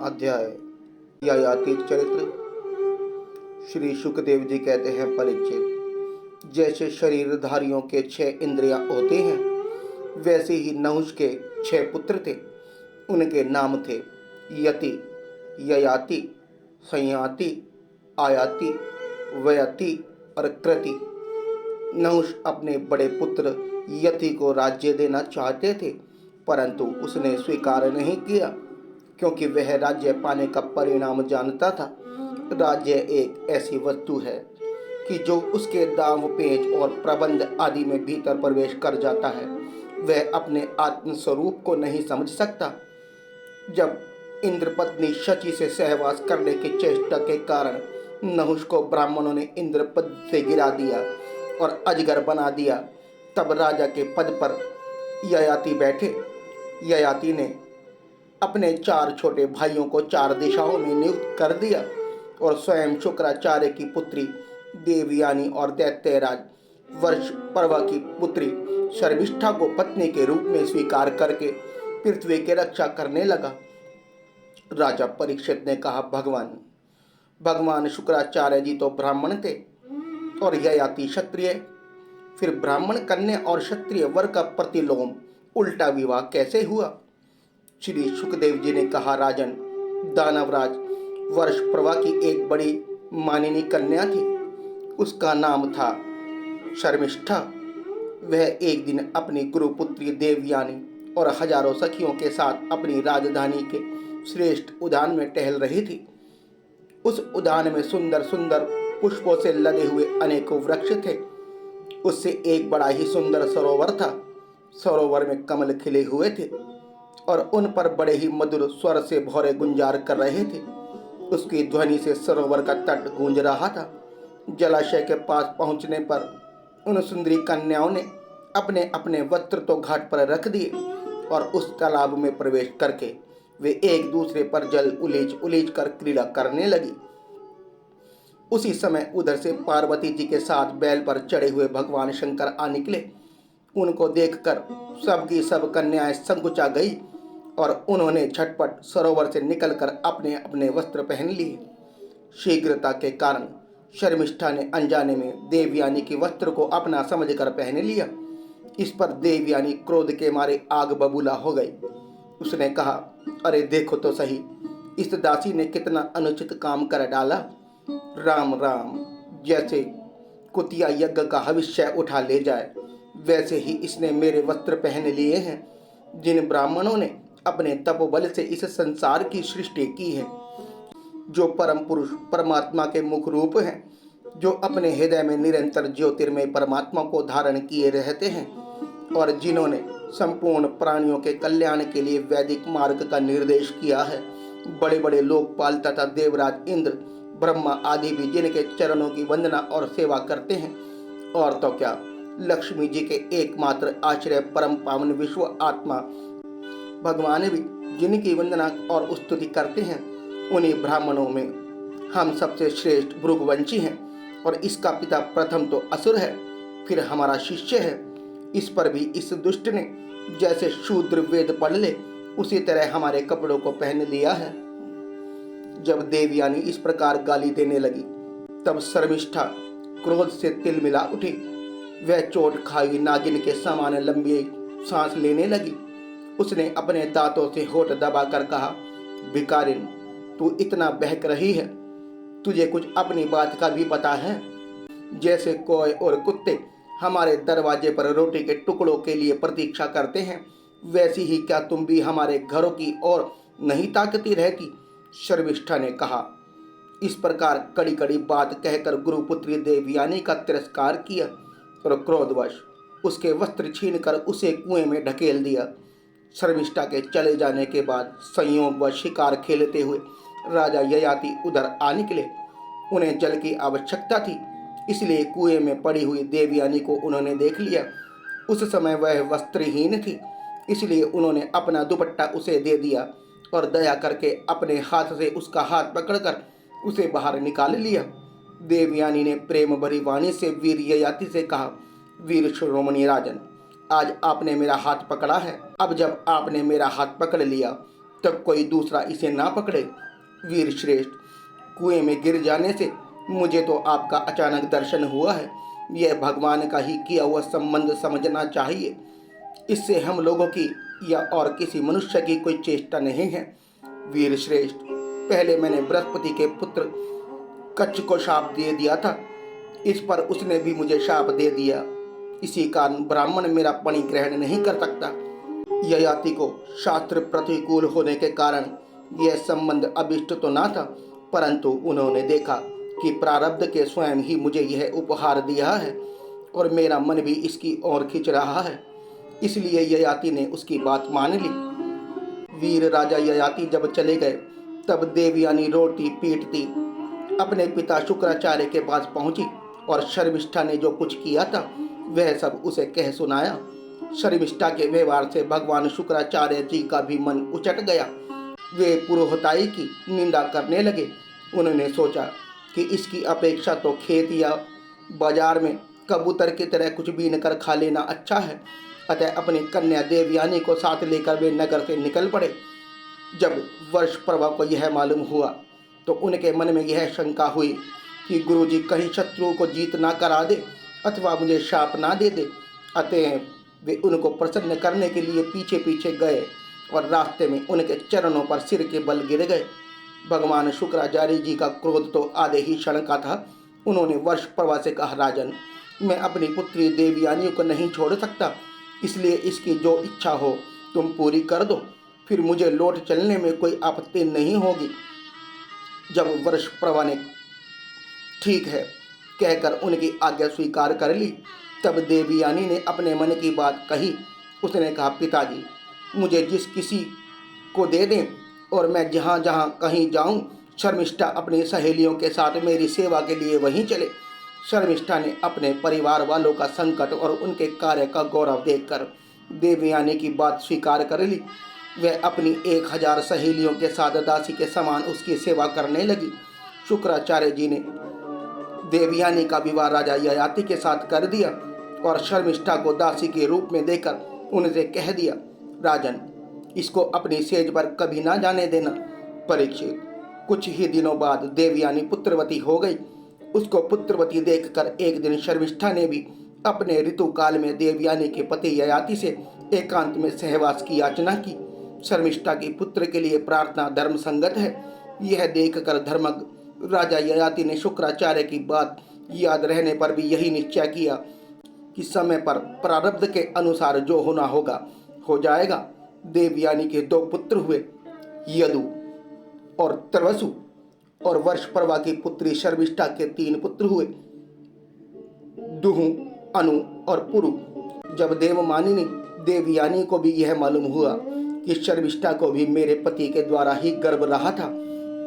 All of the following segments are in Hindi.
अध्याय ययाति चरित्र। श्री सुखदेव जी कहते हैं, परीक्षित, जैसे शरीरधारियों के 6 इंद्रियां होते हैं, वैसे ही नहुष के 6 पुत्र थे। उनके नाम थे यति, ययाति, संयाति, आयाति, वयति और कृति। नहुष अपने बड़े पुत्र यति को राज्य देना चाहते थे, परंतु उसने स्वीकार नहीं किया, क्योंकि वह राज्य पाने का परिणाम जानता था। राज्य एक ऐसी वस्तु है कि जो उसके दांव पेच और प्रबंध आदि में भीतर प्रवेश कर जाता है, वह अपने आत्म स्वरूप को नहीं समझ सकता। जब इंद्रपत्नी शची से सहवास करने की चेष्टा के कारण नहुष को ब्राह्मणों ने इंद्रपद से गिरा दिया और अजगर बना दिया, तब राजा के पद पर ययाति बैठे। ययाति ने अपने 4 छोटे भाइयों को 4 दिशाओं में नियुक्त कर दिया और स्वयं शुक्राचार्य की पुत्री देवयानी और दैत्यराज वर्षपर्वा की पुत्री शर्मिष्ठा को पत्नी के रूप में स्वीकार करके पृथ्वी की रक्षा करने लगा। राजा परीक्षित ने कहा, भगवान शुक्राचार्य जी तो ब्राह्मण थे और ययाति क्षत्रिय, फिर ब्राह्मण कन्या और क्षत्रिय वर का प्रतिलोम उल्टा विवाह कैसे हुआ? श्री सुखदेव जी ने कहा, राजन, दानवराज वर्षप्रभा की एक बड़ी मानिनी कन्या थी। उसका नाम था शर्मिष्ठा। वह एक दिन अपनी गुरुपुत्री देवयानी और हजारों सखियों के साथ अपनी राजधानी के श्रेष्ठ उद्यान में टहल रही थी। उस उद्यान में सुंदर सुंदर पुष्पों से लदे हुए अनेकों वृक्ष थे। उससे एक बड़ा ही सुंदर सरोवर था। सरोवर में कमल खिले हुए थे और उन पर बड़े ही मधुर स्वर से भौरे गुंजार कर रहे थे। उसकी ध्वनि से सरोवर का तट गूंज रहा था। जलाशय के पास पहुंचने पर उन सुंदरी कन्याओं ने अपने अपने वस्त्र तो घाट पर रख दिए और उस तालाब में प्रवेश करके वे एक दूसरे पर जल उलीच उलीच कर क्रीड़ा करने लगी। उसी समय उधर से पार्वती जी के साथ बैल पर चढ़े हुए भगवान शंकर आ निकले। उनको देखकर सबकी सब कन्याएं संकुचा गई और उन्होंने झटपट सरोवर से निकलकर अपने अपने वस्त्र पहन लिए। शीघ्रता के कारण शर्मिष्ठा ने अनजाने में देवयानी के वस्त्र को अपना समझकर पहन लिया। इस पर देवयानी क्रोध के मारे आग बबूला हो गई। उसने कहा, अरे देखो तो सही, इस दासी ने कितना अनुचित काम कर डाला। राम राम, जैसे कुतिया यज्ञ का हविष्य उठा ले जाए, वैसे ही इसने मेरे वस्त्र पहन लिए हैं। जिन ब्राह्मणों ने अपने तपोबल से इस संसार की सृष्टि की है, जो परम पुरुष परमात्मा के मुख रूप हैं, जो अपने हृदय में निरंतर ज्योतिर्मय परमात्मा को धारण किए रहते हैं, और जिन्होंने संपूर्ण प्राणियों के कल्याण के लिए वैदिक मार्ग का निर्देश किया है, बड़े बड़े लोकपाल तथा देवराज इंद्र, ब्रह्मा आदि भी जिनके चरणों की वंदना और सेवा करते हैं, और तो क्या, लक्ष्मी जी के एकमात्र आश्रय परम पावन विश्व आत्मा भगवान भी जिनकी वंदना और स्तुति करते हैं, उन्हीं ब्राह्मणों में हम सबसे श्रेष्ठ भृगुवंशी हैं। और इसका पिता प्रथम तो असुर है, फिर हमारा शिष्य है। इस पर भी इस दुष्ट ने जैसे शूद्र वेद पढ़ ले, उसी तरह हमारे कपड़ों को पहन लिया है। जब देवयानी इस प्रकार गाली देने लगी, तब शर्मिष्ठा क्रोध से तिलमिला उठी। वह चोट खाई नागिन के समान लंबी सांस लेने लगी। उसने अपने दांतों से होठ दबाकर कहा, भिकारिन, तू इतना बहक रही है, तुझे कुछ अपनी बात का भी पता है? जैसे कोय और कुत्ते हमारे दरवाजे पर रोटी के टुकड़ों के लिए प्रतीक्षा करते हैं, वैसी ही क्या तुम भी हमारे घरों की ओर नहीं ताकती रहती? शर्मिष्ठा ने कहा। इस प्रकार कड़ी कड़ी बात कहकर गुरुपुत्री देवयानी का तिरस्कार किया और क्रोधवश उसके वस्त्र छीनकर उसे कुएं में ढकेल दिया। शर्मिष्ठा के चले जाने के बाद संयोग व शिकार खेलते हुए राजा ययाति उधर आ निकले। उन्हें जल की आवश्यकता थी, इसलिए कुएं में पड़ी हुई देवयानी को उन्होंने देख लिया। उस समय वह वस्त्रहीन थी, इसलिए उन्होंने अपना दुपट्टा उसे दे दिया और दया करके अपने हाथ से उसका हाथ पकड़कर उसे बाहर निकाल लिया। देवयानी ने प्रेम भरी वाणी से वीर ययाति से कहा, वीर शिरोमणि राजन, आज आपने मेरा हाथ पकड़ा है। अब जब आपने मेरा हाथ पकड़ लिया, तक कोई दूसरा इसे ना पकड़े। वीर श्रेष्ठ, कुएं में गिर जाने से मुझे तो आपका अचानक दर्शन हुआ है। यह भगवान का ही किया हुआ संबंध समझना चाहिए। इससे हम लोगों की या और किसी मनुष्य की कोई चेष्टा नहीं है। वीर श्रेष्ठ, पहले मैंने बृहस्पति के पुत्र कच्छ को शाप दे दिया था, इस पर उसने भी मुझे शाप दे दिया। इसी कारण ब्राह्मण मेरा पणि ग्रहण नहीं कर सकता। ययाति को शास्त्र प्रतिकूल होने के कारण यह संबंध अभिष्ट तो ना था, परंतु उन्होंने देखा कि प्रारब्ध के स्वयं ही मुझे यह उपहार दिया है और मेरा मन भी इसकी ओर खिंच रहा है, इसलिए ययाति ने उसकी बात मान ली। वीर राजा ययाति जब चले गए तब देवयानी रोती पीटती अपने पिता शुक्राचार्य के पास पहुंची और शर्मिष्ठा ने जो कुछ किया था वह सब उसे कह सुनाया। शर्मिष्ठा के व्यवहार से भगवान शुक्राचार्य जी का भी मन उचट गया। वे पुरोहिताई की निंदा करने लगे। उन्होंने सोचा कि इसकी अपेक्षा तो खेत या बाजार में कबूतर की तरह कुछ बीन कर खा लेना अच्छा है। अतः अपनी कन्या देवयानी को साथ लेकर वे नगर से निकल पड़े। जब वर्ष पर्व को यह मालूम हुआ तो उनके मन में यह शंका हुई कि गुरुजी कहीं शत्रुओं को जीत ना करा दे अथवा मुझे शाप ना दे दे। अतः वे उनको प्रसन्न करने के लिए पीछे पीछे गए और रास्ते में उनके चरणों पर सिर के बल गिर गए। भगवान शुक्राचार्य जी का क्रोध तो आधे ही क्षण का था। उन्होंने वर्ष पर्व से कहा, राजन, मैं अपनी पुत्री देवयानी को नहीं छोड़ सकता, इसलिए इसकी जो इच्छा हो तुम पूरी कर दो, फिर मुझे लौट चलने में कोई आपत्ति नहीं होगी। जब वर्ष पर्व ने ठीक है कहकर उनकी आज्ञा स्वीकार कर ली तब देवयानी ने अपने मन की बात कही। उसने कहा, पिताजी, मुझे जिस किसी को दे दें और मैं जहाँ जहाँ कहीं जाऊँ शर्मिष्ठा अपनी सहेलियों के साथ मेरी सेवा के लिए वहीं चले। शर्मिष्ठा ने अपने परिवार वालों का संकट और उनके कार्य का गौरव देखकर देवयानी की बात स्वीकार कर ली। वह अपनी 1000 सहेलियों के साथ दासी के समान उसकी सेवा करने लगी। शुक्राचार्य जी ने देवयानी का विवाह राजा ययाति के साथ कर दिया और शर्मिष्ठा को दासी के रूप में देकर उनसे कह दिया, राजन, इसको अपनी सेज पर कभी ना जाने देना। परीक्षित, कुछ ही दिनों बाद देवयानी पुत्रवती हो गई। उसको पुत्रवती देखकर एक दिन शर्मिष्ठा ने भी अपने ऋतु काल में देवयानी के पति ययाति से एकांत में सहवास की याचना की। शर्मिष्ठा की पुत्र के लिए प्रार्थना धर्म संगत है। यह देखकर धर्मज्ञ राजा ययाति ने शुक्राचार्य की बात याद रहने पर भी यही निश्चय किया कि समय पर प्रारब्ध के अनुसार जो होना होगा हो जाएगा। देवयानी के 2 पुत्र हुए, यदु और त्रवसु, और वर्ष पर्वा की पुत्री शर्मिष्ठा के 3 पुत्र हुए, दुहु, अनु और पुरु। जब देवमानिनी देवयानी को भी यह मालूम हुआ कि शर्मिष्ठा को भी मेरे पति के द्वारा ही गर्भ रहा था,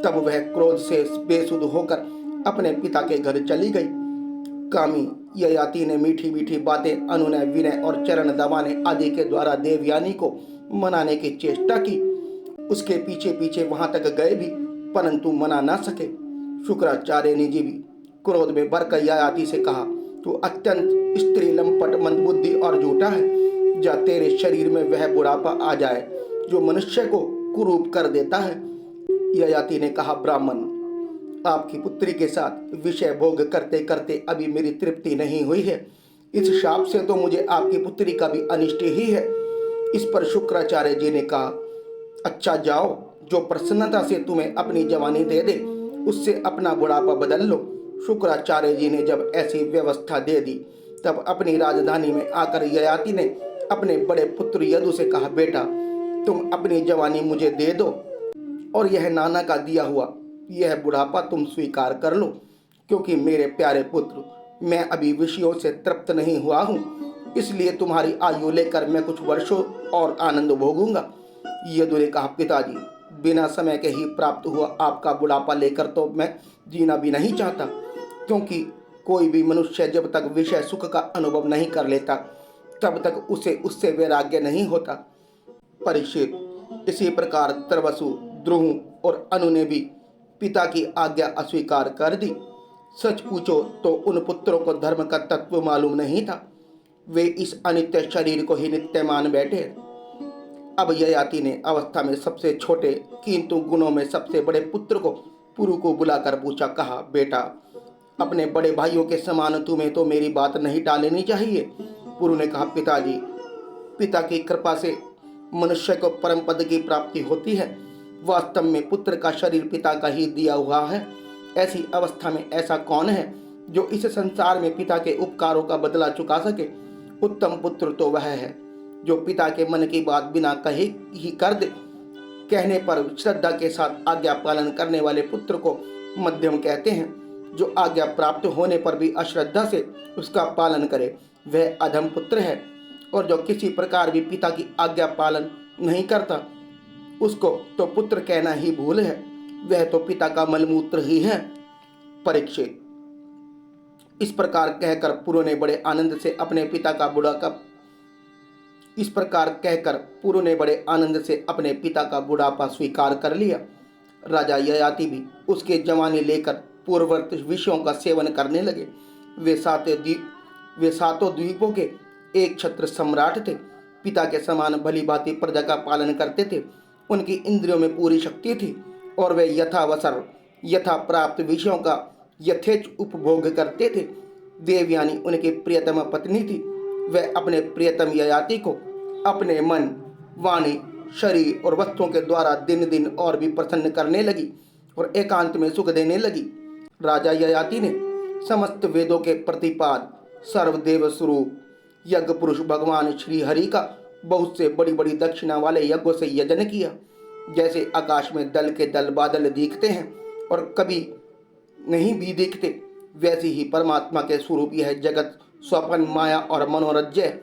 तब वह क्रोध से बेसुध होकर अपने पिता के घर चली गई। कामी ययाति ने मीठी मीठी बातें, अनुनय, विनय और चरण दबाने आदि के द्वारा देवयानी को मनाने की चेष्टा की। उसके पीछे पीछे वहां तक गए भी परंतु मना ना सके। शुक्राचार्य ने जी भी क्रोध में भरकर ययाति से कहा, तू अत्यंत स्त्री लंपट, मंदबुद्धि और झूठा है। जा तेरे शरीर में वह बुढ़ापा आ जाए जो मनुष्य को कुरूप कर देता है। ययाति ने कहा, ब्राह्मण, आपकी पुत्री के साथ विषय भोग करते करते अभी मेरी तृप्ति नहीं हुई है। इस शाप से तो मुझे आपकी पुत्री का भी अनिष्ट ही है। इस पर शुक्राचार्य जी ने कहा, अच्छा जाओ, जो प्रसन्नता से तुम्हें अपनी जवानी दे दे उससे अपना बुढ़ापा बदल लो। शुक्राचार्य जी ने जब ऐसी व्यवस्था दे दी तब अपनी राजधानी में आकर ययाति ने अपने बड़े पुत्र यदु से कहा, बेटा, तुम अपनी जवानी मुझे दे दो और यह नाना का दिया हुआ यह बुढ़ापा तुम स्वीकार कर लो, क्योंकि मेरे प्यारे पुत्र, मैं अभी विषयों से तृप्त नहीं हुआ हूँ, इसलिए तुम्हारी आयु लेकर मैं कुछ वर्षों और आनंद भोगूंगा। यदु ने कहा, पिताजी, बिना समय के ही प्राप्त हुआ आपका बुढ़ापा लेकर तो मैं जीना भी नहीं चाहता, क्योंकि कोई भी मनुष्य जब तक विषय सुख का अनुभव नहीं कर लेता तब तक उसे उससे वैराग्य नहीं होता। परीक्षित, इसी प्रकार त्रवसु, द्रुहु और अनु ने भी पिता की आज्ञा अस्वीकार कर दी। सच पूछो तो उन पुत्रों को धर्म का तत्व मालूम नहीं था। वे इस अनित्य शरीर को ही नित्य मान बैठे। अब ययाति ने अवस्था में सबसे छोटे किंतु गुणों में सबसे बड़े पुत्र को पुरु को बुलाकर पूछा, कहा, बेटा, अपने बड़े भाइयों के समान तुम्हें तो मेरी बात नहीं टालनी चाहिए। पुरु ने कहा, पिताजी, पिता की कृपा से मनुष्य को परम पद की प्राप्ति होती है। वास्तव में पुत्र का शरीर पिता का ही दिया हुआ है। ऐसी अवस्था में ऐसा कौन है जो इस संसार में पिता के उपकारों का बदला चुका सके। उत्तम पुत्र तो वह है जो पिता के मन की बात बिना कहे ही कर दे। कहने पर श्रद्धा के साथ आज्ञा पालन करने वाले पुत्र को मध्यम कहते हैं। जो आज्ञा प्राप्त होने पर भी अश्रद्धा से उसका पालन करे वह अधम पुत्र है। और जो किसी प्रकार भी पिता की आज्ञा पालन नहीं करता उसको तो पुत्र कहना ही भूल है। वह तो पिता का मलमूत्र ही है। परीक्षित, इस प्रकार कहकर पुरु ने बड़े आनंद से अपने पिता का बुढ़ापा स्वीकार कर लिया। राजा ययाति भी उसके जवानी लेकर पूर्ववर्त विषयों का सेवन करने लगे। वे सातों द्वीपों के एक छत्र सम्राट थे। पिता के समान भली भांति प्रजा का पालन करते थे। उनकी इंद्रियों में पूरी शक्ति थी और वे यथा प्राप्त विषयों का यथेच उपभोग करते थे। देवयानी उनकी प्रियतम पत्नी थी। वह अपने प्रियतम ययाति को अपने मन, वाणी, शरीर और वस्तुओं के द्वारा दिन दिन और भी प्रसन्न करने लगी और एकांत में सुख देने लगी। राजा ययाति ने समस्त वेदों के प्रतिपाद सर्वदेव स्वरूप यज्ञ पुरुष भगवान श्री हरि का बहुत से बड़ी बड़ी दक्षिणा वाले यज्ञों से यजन किया। जैसे आकाश में दल के दल बादल दिखते हैं और कभी नहीं भी दिखते, वैसे ही परमात्मा के स्वरूप यह जगत स्वप्न, माया और मनोरज्य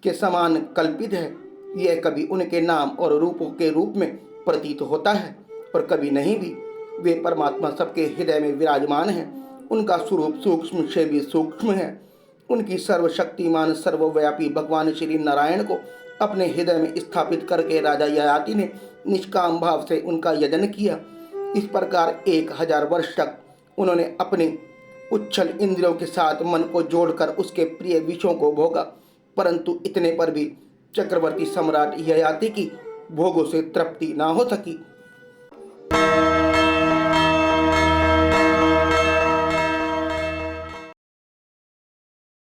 के समान कल्पित है। यह कभी उनके नाम और रूपों के रूप में प्रतीत होता है और कभी नहीं भी। वे परमात्मा सबके हृदय में विराजमान हैं। उनका स्वरूप सूक्ष्म से भी सूक्ष्म है। उनकी सर्वशक्तिमान सर्वव्यापी भगवान श्री नारायण को अपने हृदय में स्थापित करके राजा ययाति ने निष्काम भाव से उनका यजन किया। इस प्रकार 1000 वर्ष तक उन्होंने अपने उच्छल इंद्रियों के साथ मन को जोड़कर उसके प्रिय विषयों को भोगा, परंतु इतने पर भी चक्रवर्ती सम्राट ययाति की भोगों से तृप्ति ना हो सकी।